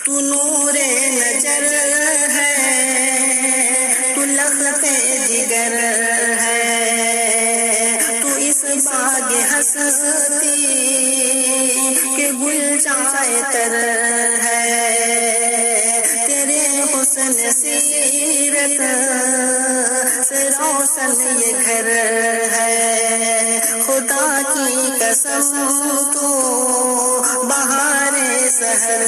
तू नूरे नजर है, तू लखते जिगर है, तू इस बाग हंसती के गुल चाहे तर है। तेरे हुस्न सीरत से रोशन ये घर है, खुदा की कसम तो बहारे सहर